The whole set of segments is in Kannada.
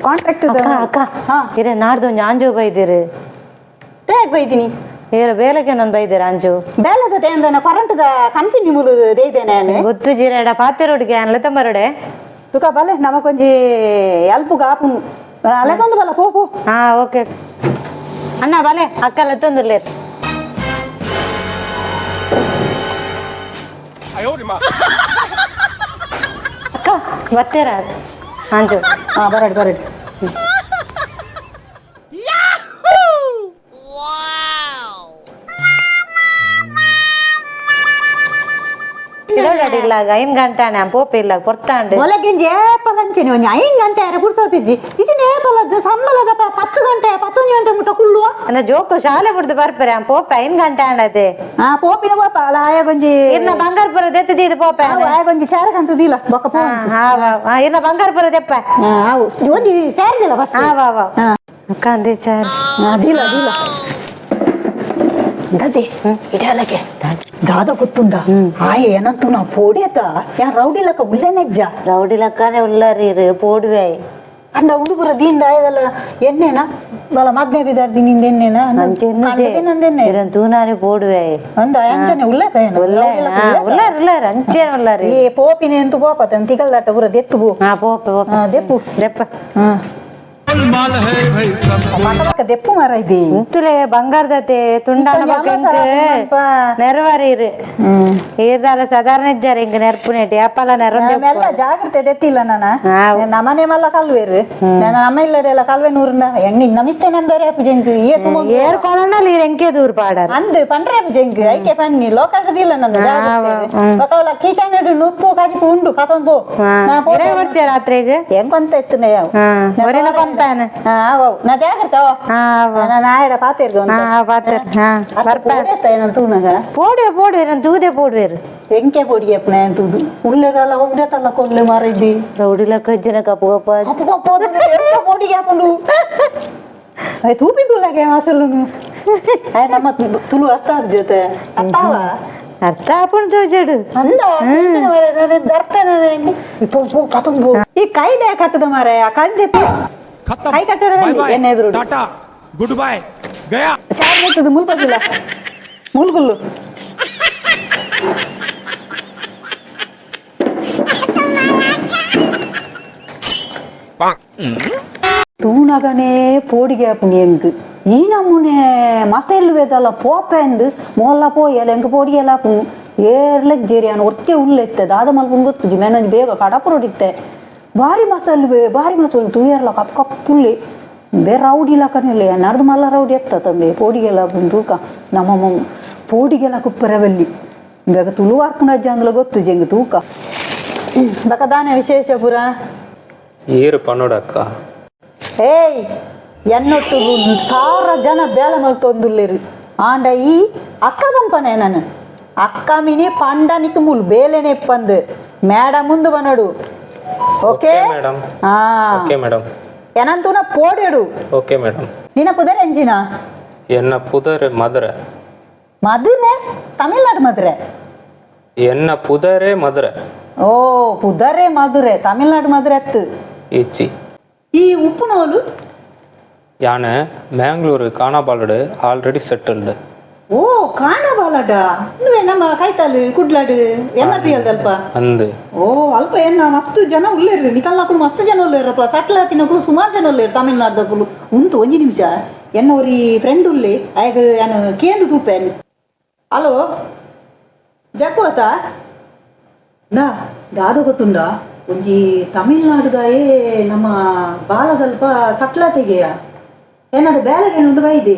ಕಾಂಟ್ರಾಕ್ಟ್ ಅಕ್ಕ ಇರೇ ನಾಡ್ದು ಒಂದು ಆಂಜು ಬೈದಿರು ಹೇಗೆ ಬೈದಿನಿ ಏರ ಬೇಲೆಗೆ ನಾನು ಬೈದಿರ ಅಂಜು ಬೇಲದ ಅಂದ ಕರೆಂಟ್ದ ಕಂಪನಿ ಮೂಲ ದೇಯ್ದೇನೆ ಗೊತ್ತು ಜೀರೆಡ ಪಾತೆರೋಡಿಗೆ ಅನ್ಲೆ ತಂಬರೋಡೆ ತುಕ ಬಲೆ ನಮಕೊಂಜಿ ಎಲ್ಪ್ ಗಾಪು ಅಲೆ ತಂದು ಬಲ ಪೋ ಹಾ ಓಕೆ ಅಣ್ಣ ಬಲೆ ಅಕ್ಕ ತಂದುರ್ಲೇರ್ ಅಕ್ಕ ಬತ್ತೇರ ಅಂಜು ಬರಡಿ ಇಲ್ಲ 5 ಗಂಟೆ ಪೋಪ ಇಲ್ಲ ಪೊರ್ತಾಂಡು ಒಲಗಿಂಜಿ ಏಪಲಂಚೆನೆ ಒಂಜಿ 5 ಗಂಟೆ ಪುಡ್ಸೋತಿಜ್ಜಿ ಇಜಿನ ಏಪಲದ್ದು ಸಂಬಳದ 10 ಗಂಟೆ 11 ಗಂಟೆ ಮುಟ್ಟ ಕುಳ್ಳುವ ಅನ್ನ ಜೋಕು ಶಾಲೆ ಬಿಡ್ದು ಬರ್ಪರೆ ಪೋಪ 5 ಗಂಟೆ ಆಂಡದೆ ಪೋಪಿನ ಪೋಪ ಅಲ್ಲ ಆಯಗೊಂಜಿ ಇನ್ನ ಬಂಗಾರಪುರ ದೆತ್ತದಿದು ಪೋಪ ಆಯಗೊಂಜಿ ಚಾರಕಂತದಿಲ್ಲ ಬೊಕ್ಕ ಪೋ ಇನ್ನ ಬಂಗಾರಪುರ ದೆಪ್ಪ ಒಂಜಿ ಚಾರ್ದಿಲ್ಲ ಫಸ್ಟ್ ಅಕ್ಕ ಅಂದೆ ಚಾರ್ ದಿಲ್ಲ ದದೆ ಇಡಲಕ್ಕೆ ದಾದ ಗೊತ್ತುಂಡ ಆಯ ಏನಂತೂ ನಾ ಪೋಡಿಯತ ಯಾನ್ ರೌಡಿ ಲಕ್ಕ ಉಲ್ಲೆನೆಜ್ಜ ರೌಡಿ ಲಕ್ಕನೆ ಉಲ್ಲರೀರು ಪೋಡುವೆ ಅಂಡ ಉಡುಪುರ ದೀಂಡ ಆಯದಲ್ಲ ಎಣ್ಣೆನಾ ಬಲ ಮದ್ಮೆ ಬಿದಾರ್ದಿ ನಿಂದ ಎಣ್ಣೆನಾ ನಂದೆನ್ನೆ ತೂನಾರಿ ಪೋಡುವೆ ಅಂದ ಅಂಚನೆ ಉಲ್ಲತ ಏನು ಉಲ್ಲಾರ ಅಂಚೆ ಉಲ್ಲಾರಿ ಏ ಪೋಪಿನೆ ಅಂತೂ ಪೋಪತ ತಿಗಲ್ ದಾಟ ಪುರ ದೆತ್ತು ದೆಪ್ಪು ದೆಪ್ಪ ದೆಪ್ಪು ಮಾರ ಇದೆ ಇಂತಲೇ ಬಂಗಾರದತೆ ತುಂಡಾನ ನೆರವಾರೀರು ಏದಾಲ ಸಾಧಾರಣ ಇದ್ದಾರೆ ಹಿಂಗ ನೆರ್ಪುನೇಟಿ ಅಪ್ಪಲ ನೆಲ್ಲ ಜಾಗ್ರತೆ ದೆತ್ತಿಲ್ಲ ನಮ್ಮನೆ ಮಲ್ಲ ಕಲ್ವೇರು ನಮ್ಮ ಇಲ್ಲಡೆಲ್ಲ ಕಲ್ವೆ ನೂರ್ನ ಎಣ್ಣಿ ನಮಿತ್ತೆ ನಂಬರೆ ಜಂಕ್ ಏರ್ ಕೊಳನಲ್ಲಿ ಎಂಕೆ ದೂರ ಪಾಡಾರ ಅಂದ್ ಪಂಡ್ರೆ ಜಂಕ್ ಐಕೆ ಪಣ್ಣಿ ಲೋಕದಿಲ್ಲ ನನ್ನ ಜಾಗ್ರತೆ ಕೀಚಂಡು ನುಪ್ಪು ಕಾಜಿಪು ಉಂಡು ಕತೊಂದು ಪೋ ಬರ್ತೀಯ ರಾತ್ರಿಗೆ ಹೆಂಗಂತ ಎತ್ತನೆ ನಾ ಜಾಗ್ರತೆ ನಾಯಡ ಪಾತಿರ್ಗ ಪೋಡುವೆ ನಾನು ತೂದೆ ಪೋಡುವೇರು ಎಂಕೆ ಪೊಡಿ ಅಪ್ಪನ ತೂದು ಉಳ್ಳೆದಲ್ಲ ಒಂದೇತಲ್ಲ ಕೊಲ್ಲೆ ಮಾರಿದ್ದಿ ರೌಡಿ ಲಕ್ಕ ಜನ ಕಪ್ಪು ಕಪ್ಪ ಪೊಡಿಗೆ ಹಾಕೊಂಡು ತೂಪಿದ್ದುಲ್ಲಾಗೆ ಮಾಸಲು ನಮ್ಮ ತುಳು ಅರ್ಥ ಜೊತೆ ಅರ್ಥವ ಅರ್ಥ ಹಾಕೊಂಡು ತೋಜಡು ಅಂದ ಕತೊಂದು ಈ ಕೈದೆ ಕಟ್ಟದ ಮಾರ ಕೈದೆ ಕೈ ಕಟ್ಟರ ಎಣ್ಣೆ ಎದುರು ಗುಡ್ ಬೈ ಗಯಾ ಚಾರ್ ನೆಟ್ಟದು ಮುಲ್ಪದಿಲ್ಲ ಮುಲ್ಗುಲ್ಲು ತೂನಗನೇ ಪೋಡಿಗೆ ಆಪುನಿ ಎಂಕ್ ಈ ನಮ್ಮನೆ ಮಸೆಲ್ಲು ವೇದಲ್ಲ ಪೋಪೆಂದು ಮೊಲ್ಲ ಪೋಯಲ್ಲ ಎಂಕ್ ಪೋಡಿಗೆಲ್ಲ ಆಪು ಏರ್ಲೆ ಜೇರಿಯಾನ ಒರ್ತೆ ಉಲ್ಲೆತ್ತೆ ದಾದ ಮಲ್ಪುನ್ ಗೊತ್ತು ಜಿಮೇನಂಜ್ ಬೇಗ ಕಡಪುರೊಡಿತ್ತೆ ಭಾರಿ ಮಸಾಲು ತೂಯರ್ಲ ಕಪ್ ಕಪ್ಪುಲ್ಲಿ ಬೇ ರೌಡಿ ಲಕ್ಕನಿಲ್ಲ ನಡ್ದು ಮಲ್ಲ ರೌಡಿ ಎತ್ತ ತಂಬೆ ಪೋಡಿಗೆಲ್ಲ ಬಂದೂಕ ನಮ್ಮಮ್ಮ ಪೋಡಿಗೆಲ್ಲ ಕುಪ್ಪರವಲ್ಲಿ ಬೇಗ ತುಳು ಅರ್ಪಣಜ್ಜ ಅಂದ್ಲ ಗೊತ್ತು ಜಂಗ ತೂಕ ಬಕ ದಾನೆ ವಿಶೇಷ ಪುರ ಏರು ಪನ್ನೋಡಕ್ಕ ಏಯ್ ಎನ್ನೊಟ್ಟು 1000 ಜನ ಬೇಲ ಮಲ್ತೊಂದುಲ್ಲೇರು ಆಂಡ ಈ ಅಕ್ಕ ಬಂಪನೆ ನಾನು ಅಕ್ಕ ಮಿನಿ ಪಂಡನಿಕ್ ಮುಲ್ ಬೇಲೆನೆ ಪಂದು ಮೇಡ ಮುಂದು ಬನಡು ಓಕೆ ಮೇಡಮ್ ಓಕೆ ಮೇಡಮ್ ಏನಂತೂನ ಪೋಡಿಡು ಓಕೆ ಮೇಡಮ್ ನಿನ್ನ ಪುದರ್ ಎಂಜಿನ ಎನ್ನ ಪುದರೆ ಮಧುರೆ ತಮಿಳ್ನಾಡು ಮಧುರೆ ಎನ್ನ ಪುದರೆ ಮಧುರೆ ಓ ಪುದರೆ ಮಧುರೆ ತಮಿಳ್ನಾಡು ಮಧುರೆ ಎತ್ತು ಇಚ್ಚಿ ಈ ಉಪ್ಪುನೋಲು ಯಾನ ಮ್ಯಾಂಗ್ಳೂರು ಕಾಣಾಬಾಲಡು ಆಲ್ರೆಡಿ ಸೆಟಲ್ಡ್ ಓ ಕಾಣಬಾಲಡ ನಮ್ಮ ಕೈತಾಲು ಕುಡ್ಲಾಡು MRP ಅಲ್ಪ ಅಂದು ಓ ಅಲ್ಪ ಏನ ಮಸ್ತ್ ಜನ ಉಳ್ಳೇರು ನಿಕಲ್ನಾಕುಲು ಮಸ್ತ್ ಜನ ಉಳ್ಳೇರಪ್ಪ ಸಟ್ಲ ತಿನ್ನಕುಲು ಸುಮಾರು ಜನ ಉಳ್ಳೇರು ತಮಿಳ್ನಾಡ್ದಕುಲು ಉಂಟು ಒಂಜಿ ನಿಮಿಷ ಎನ್ನೋರಿ ಫ್ರೆಂಡ್ ಉಳ್ಳಿ ಆಗ ಏನು ಕೇಂದು ತೂಪೇನ್ ಹಲೋ ಜಕ್ಕುವತ ನಾ ದಾದ ಗೊತ್ತುಂಡ ಒಂಜಿ ತಮಿಳ್ನಾಡುದಾಯೇ ನಮ್ಮ ಬಾಲದಲ್ಪ ಸಟ್ಲ ತೆಗೆಯ ಏನಾಡು ಬೇಲಗೇನೊಂದು ಬೈದೆ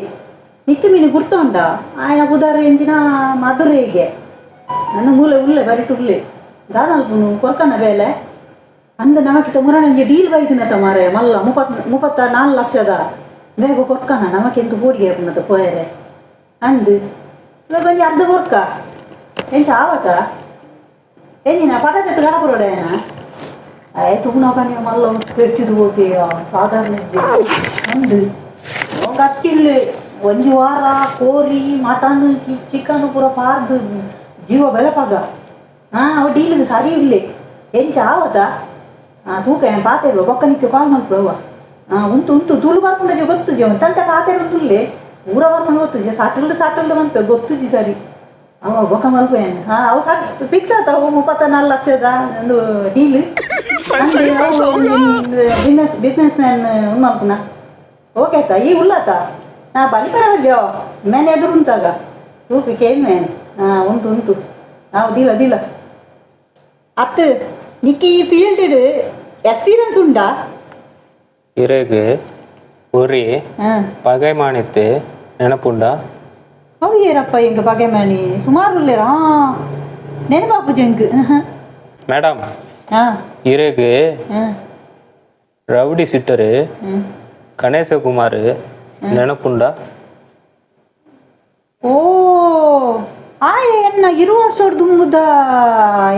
ನಿಕ್ಕ ಮೀನು ಗುರ್ತುಂಡ ಆಯ್ನ ಉದಾರ ಎಂಜಿನ ಮಧುರೆಗೆ ನನ್ನ ಮೂಲೆ ಉಳ್ಳೆ ಬರಿಟು ಉಳ್ಳೆ ದಾದಲ್ಪುನು ಕೊರ್ಕಣ್ಣ ಬೇಲೆ ಅಂದ ನಮಕಿತ ಮುರಣಂಗೆ ಡೀಲ್ ಬೈದಿನತ ಮಾರೆ ಮಲ್ಲ 34 ಲಕ್ಷದ ಬೇಗ ಕೊರ್ಕಣ್ಣ ನಮಕೆಂತು ಬೋಡಿಗೆ ಪುನತ ಪೋಯರೆ ಅಂದು ಇವಾಗ ಒಂಜಿ ಅರ್ಧ ಕೊರ್ಕ ಎಂಚ ಆವತ್ತ ಎಂಜಿನ ಪಟದೆತ್ತು ಗಡಪುರೋಡೇನ ಆಯ್ತು ಪುನಃ ಮಲ್ಲ ಪೆರ್ಚಿದು ಹೋಗಿ ಸಾಧಾರಣ ಅಂದು ಕಟ್ಟಿಳ್ಳೆ ಒಂಜಿ ವಾರ ಕೋರಿ ಮಟನ್ ಚಿಕನ್ ಪೂರ ಪಾರ್ದು ಜೀವ ಬೆಳಪಗ ಅವು ಡೀಲಿಗೆ ಸರಿ ಇಡ್ಲಿ ಎಂಚ ಆವತ್ತ ತೂಕ ಏನು ಪಾತೆ ಬೊಕ್ಕ ನಿಕ್ಕೆ ಕಾಲ್ ಮಲ್ಪವ ಉಂಟು ಉಂಟು ತುಳು ಬರ್ಕೊಂಡ ಗೊತ್ತುಜಿ ಅಂತ ಖಾತೆ ಉಂಟುಲ್ಲೇ ಊರ ಬರ್ಕೊಂಡು ಗೊತ್ತುಜಿ ಸಾಟಲ್ಡ್ ಬಂತು ಗೊತ್ತುಜಿ ಸರಿ ಅವ ಬೊಕ್ಕ ಮಲ್ಪೇನು ಅವು ಫಿಕ್ಸ್ ಆತ 34 ಲಕ್ಷದ ಒಂದು ಡೀಲ್ ಬಿಸ್ನೆಸ್ ಮ್ಯಾನ್ ಮಲ್ಪುನ ಓಕೆ ಆಯ್ತಾ ಈ ಉಳ್ಳಾತ ನಾ ಬಲಿಪರಲ್ಲೋ ಮ್ಯಾನ್ ಎದುರು ಉಂಟಾಗ ತೂಕು ಕೇಳಿ ಮ್ಯಾನ್ ಉಂಟು ಉಂಟು ನಾವು ದಿಲ್ಲ ಅತ್ತು ನಿಕ್ಕಿ ಈ ಫೀಲ್ಡ್ ಎಕ್ಸ್ಪೀರಿಯನ್ಸ್ ಉಂಟಾ ಇರೆಗೆ ಉರಿ ಪಗೈ ಮಾಡಿತ್ತೆ ನೆನಪುಂಡ ಅವೇರಪ್ಪ ಎಂಗ ಬಗೆ ಮಣಿ ಸುಮಾರು ಉಳ್ಳೇರಾ ನೆನಪಾಪು ಜಂಕ್ ಮೇಡಮ್ ಇರೆಗೆ ರೌಡಿ ಸಿಟ್ಟರು ಗಣೇಶ ಕುಮಾರ್ ನೆನಪುಂಡ ಓ ಆಯೆ ಎನ್ನ 2 ವರ್ಷದ ದುಂಬುದ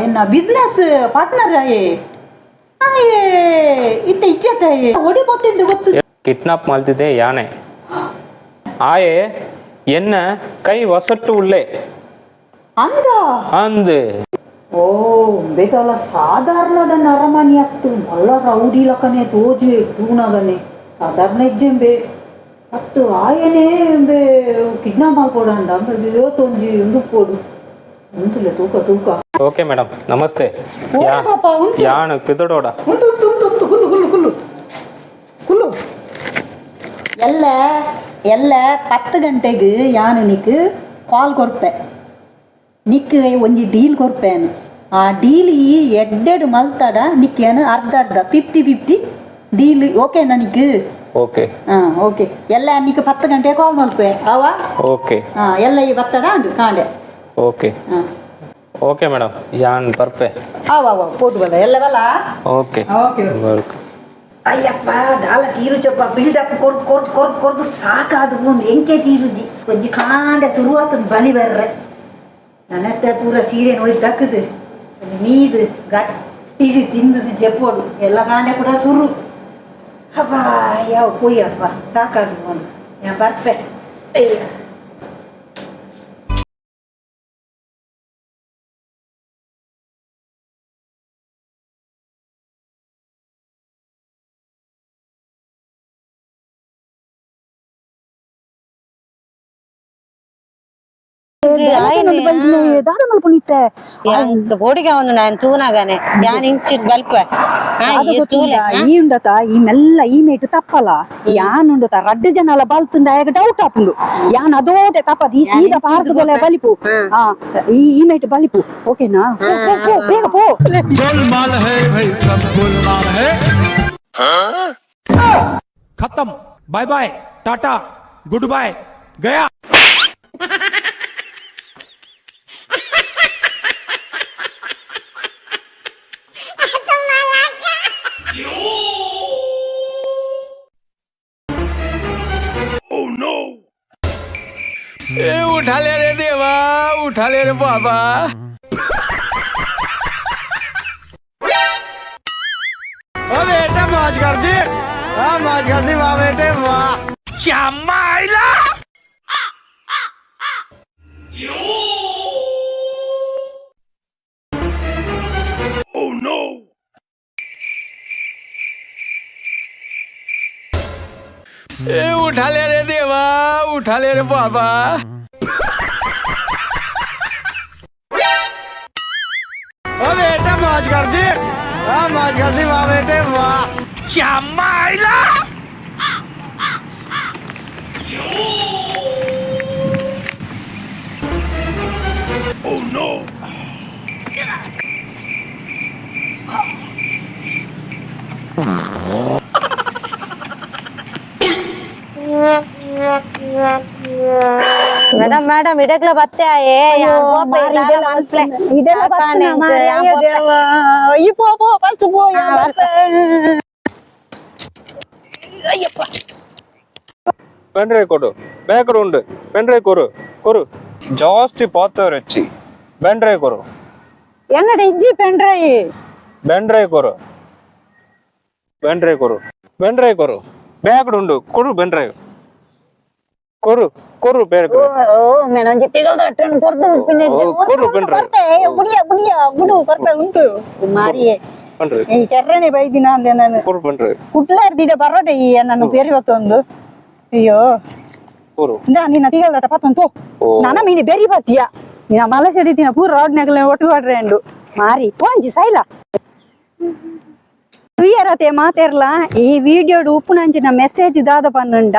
ಎನ್ನ ಬಿಸ್ನೆಸ್ ಪಾರ್ಟ್ನರ್ ಆಯೆ ಆಯೆ ಇತ್ತೆ ಇಚ್ಚತಾಯೆ ಒಡಿಬೋತಿದ್ದು ಗೊತ್ತು ಕಿಡ್ನಾಪ್ ಮಾಡ್ತಿದ್ದೆ ಯಾನೆ ಆಯೆ ಎನ್ನ ಕೈ ವಸಟ್ಟು ಉಳ್ಳೆ ಅಂದ್ ಓ ಬೇಜಾಲ ಸಾಧಾರಣದ ನರಮಣಿ ಆಗ್ತು ಮಲ್ಲ ರೌಡಿ ಲಕನೆ ತೋಜು ತೂನಗನೆ ಸಾಧಾರಣ ಇಜ್ಜೆಂಬೆ ಅತ್ತು ಆಯನೇ ಬೇ ಕಿಡ್ನಾಪ್ ಮಾಡ್ಕೊಡಂಡ ಇವತ್ತೊಂಜಿ ಒಂದು ಕೊಡು ಉಂಟುಲೆ ತೂಕ ಓಕೆ ಮೇಡಮ್ ನಮಸ್ತೆ ಯಾಣ ಪಿದಡೋಡ ಉಂಟು ಕುಲ್ಲು ಎಲ್ಲ 10 ಗಂಟೆಗೆ ಯಾನು ನಿಕ್ ಕಾಲ್ ಕೊರ್ಪೆ ನಿಕ್ ಒಂಜಿ ಡೀಲ್ ಕೊರ್ಪೇನು ಆ ಡೀಲ್ ಎಡ್ಡೆಡು ಮಲ್ತಾಡ ನಿಕ್ಕೇನು ಅರ್ಧ 50-50 ಡೀಲ್ ಓಕೆನಾ ನಿಕ್ ಓಕೆ ಓಕೆ ಎಲ್ಲ ನಿಕ್ 10 ಗಂಟೆಗೆ ಕಾಲ್ ಮಲ್ಪೆ ಅವ ಓಕೆ ಎಲ್ಲ ಈ ಬತ್ತಡ ಅಂಡು ಕಾಂಡೆ ಓಕೆ ಓಕೆ ಮೇಡಮ್ ಯಾನ್ ಬರ್ಪೆ ಅವ ಪೋದುವಲ್ಲ ಎಲ್ಲ ಬಲ್ಲ ಓಕೆ ಓಕೆ ಅಯ್ಯಪ್ಪ ದಾಲ ತೀರುಚಪ್ಪ ಬಿಲ್ಡಪ್ ಕೊರ್ದು ಸಾಕಾದು ಒಂದು ಎಂಕೆ ತೀರುಜಿ ಒಂಜಿ ಕಾಂಡೆ ಶುರುವಾತದ ಬಲಿ ಬರ್ರೆ ನನ್ನತ್ತೆ ಪೂರ ಸೀರೆ ನೋಯ್ದು ದಕ್ಕದು ಮೀದು ಗಟ್ಟಿಡಿ ತಿಂದದು ಜಪ್ಪೋಡು ಎಲ್ಲ ಕಾಂಡೆ ಕೂಡ ಸುರು ಹಬ್ಬ ಯಾವ ಕೊಯ್ಯಪ್ಪ ಸಾಕಾದು ಒಂದು ನಾ ಬರ್ಪೆ ಅಯ್ಯ ಬೋಡಿಗೆ ಒಂದು ನಾನು ತೂನಾಗನೆ ಯಾನ್ ಇಂಚಿಟ್ ಬಲ್ಪ ಈ ಉಂಡತ ಈ ಮೆಲ್ಲ ಈ ಮೇಟು ತಪ್ಪಲ್ಲ ಯಾನ್ ಉಂಡತ ರಡ್ಡು ಜನ ಎಲ್ಲ ಬಲ್ತುಂಡ ಡೌಟ್ ಆಪುಂಡು ಯಾನ್ ಅದೋಟೆ ತಪ್ಪದ ಈ ಸೀದಾ ಪಾರ್ಕದಲ್ಲ ಬಲಿಪು ಈ ಮೇಟು ಬಲಿಪು ಓಕೆನಾ ಬೇಗ ಪೋ खत्म bye bye tata good bye गया उठा ले रे देवा उठा ले रे बाबा बेटा मौज कर दी वाह बेटे वाह क्या माइला ओह नो उठा ले रे देवा उठा ले रे बाबा बेटा मौज कर दी वाह बेटे वाह क्या माइला ओह नो ಮೇಡಮ್ ಇಡಕ್ಲ ಬತ್ತೆ ಆಯೇ ಪೆನ್ಡ್ರೈವ್ ಕೊಡು ಬೇಕಡೆ ಉಂಡು ಪೆನ್ಡ್ರೈವ್ ಕೊರು ಜಾಸ್ತಿ ಪಾತವ್ರು ಹೆಚ್ಚಿ ಪೆನ್ಡ್ರೈವ್ ಕೊರು என்னோட இஞ்சி பென்ட்ரைவ் ಪೆನ್ಡ್ರೈವ್ ಕೊರು ಬೇಕಡೆ ಉಂಡು ಕೊಡು ಪೆನ್ಡ್ರೈವ್ ಕೊರು ಬೇಕಡೆ ಓ ಮೇಡಂ ಜಿತ್ತಿಗಲ್ ದಟ್ಟನ್ ಕೊರ್ದು ಪಿನ್ನೆ ಕೊಡು ಪೆನ್ಡ್ರೈವ್ ಬುಡಿಯಾ ಗುಡು ಕೊರ್ಪೆ ಉಂಟು ಮಾರಿಯೇ ಪಂಡ್ರೆ ಈ ಕೆರ್ರನೆ ಬೈದಿನ ಅಂದೆ ನಾನು ಕೊರು ಪಂಡ್ರೆ ಕುಟ್ಲಾರ್ದಿಡ ಬರೋಡೆ ಈ ನನ್ನ ಪೇರಿ ಹೊತ್ತೊಂದು ಅಯ್ಯೋ ಕೊರು ನಿನ್ನ ತಿಗಲ್ದಟ ಪತ್ತೊಂದು ನನ್ನ ಮೀನಿ ಬೆರಿ ಬತ್ತಿಯ ನಿನ್ನ ಮಲಸಡಿ ತಿನ್ನ ಪೂರ ರೋಡ್ನಾಗಲ ಒಟ್ಟು ಹೊಡ್ರೆಂಡು ಮಾರಿ ತೋಂಜಿ ಸೈಲ ತುಯ್ಯರತೆ ಮಾತೆರ್ಲ ಈ ವಿಡಿಯೋಡು ಉಪ್ಪುನಂಚಿನ ಮೆಸೇಜ್ ದಾದ ಪನ್ನುಂಡ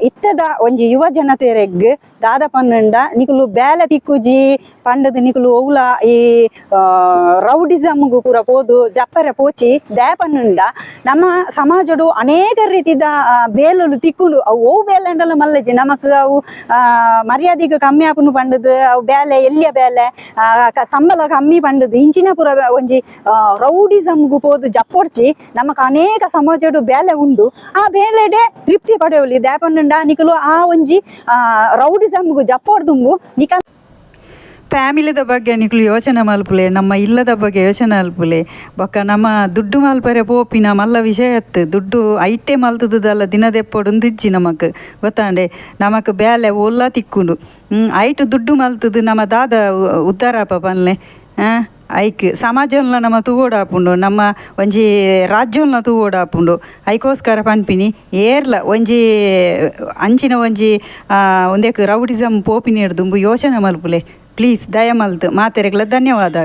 ಇತ್ತದ ಒಂಜಿ ಯುವ ಜನತೆರೆಗ್ ದಾದ ಪನ್ನುಂಡ ನಿಕುಲು ಬೇಲೆ ತಿಕ್ಕುಜಿ ಪಂಡದ ನಿಕುಲು ಓವುಲ ಈ ರೌಡಿಸಮ್ಗು ಪೂರ ಪೋದು ಜಪ್ಪರೆ ಪೋಚಿ ದೇ ಪನ್ನುಂಡ ನಮ್ಮ ಸಮಾಜಡು ಅನೇಕ ರೀತಿದ ಬೇಲಲು ತಿಕ್ಕುಂಡು ಅವು ಓವು ಬೇಲೆಂಡಲ ಮಲ್ಲಜಿ ನಮಕ್ ಅವು ಮರ್ಯಾದೆಗೆ ಕಮ್ಮಿ ಆಪುನು ಪಂಡದು ಅವು ಬೇಲೆ ಎಲ್ಲಿಯ ಬೇಲೆ ಸಂಬಳ ಕಮ್ಮಿ ಪಂಡದು ಇಂಚಿನ ಪೂರ ಒಂಜಿ ರೌಡಿಸಮ್ಗು ಪೋದು ಜಪ್ಪೊಡ್ಚಿ ನಮಕ್ ಅನೇಕ ಸಮಾಜಡು ಬೇಲೆ ಉಂಡು ಆ ಬೇಲೆಡೆ ತೃಪ್ತಿ ಪಡೆಯಲಿ ದ್ಯಾಪನ್ನುಂಡ ನಿಕುಲು ಆ ಒಂಜಿ ರೌಡಿಸಮ್ಗು ಜಪ್ಪೊಡ್ದುಂಬು ನಿಕ ಫ್ಯಾಮಿಲಿದ ಬಗ್ಗೆ ನಿಕುಲು ಯೋಚನೆ ಮಲ್ಪುಲೆ ನಮ್ಮ ಇಲ್ಲದ ಬಗ್ಗೆ ಯೋಚನೆ ಮಲ್ಪುಲೆ ಬೊಕ್ಕ ನಮ್ಮ ದುಡ್ಡು ಮಲ್ಪರೆ ಪೋಪಿನ ಮಲ್ಲ ವಿಷಯ ಎತ್ತು ದುಡ್ಡು ಐಟೆ ಮಲ್ತದಲ್ಲ ದಿನದೆಪ್ಪೊಡು ದಿಜ್ಜಿ ನಮಕ್ ಗೊತ್ತಾಂಡೆ ನಮಕ್ ಬೇಲೆ ಒಲ್ಲ ತಿಕ್ಕುಂಡು ಐಟು ದುಡ್ಡು ಮಲ್ತದು ನಮ್ಮ ದಾದ ಉದ್ದಾರಪ್ಪ ಪನ್ಲೆ ಐಕ್ ಸಮಾಜಂಲ ನಮ್ಮ ತೂಗೋಡಾಪುಂಡು ನಮ್ಮ ಒಂಜಿ ರಾಜ್ಯಂಲ ತೂಗೋಡಾಪುಂಡು ಐಕೋಸ್ಕರ ಪನ್ಪಿನಿ ಏರ್ಲ ಒಂಜಿ ಅಂಚಿನ ಒಂಜಿ ಒಂದೇಕ್ ರೌಡಿಸಮ್ ಪೋಪಿನಿ ಹಿಡ್ದುಂಬು ಯೋಚನೆ ಮಲ್ಪುಲೆ ಪ್ಲೀಸ್ ದಯಮಲ್ತು ಮಾತೆರೆಗ್ಲ ಧನ್ಯವಾದ.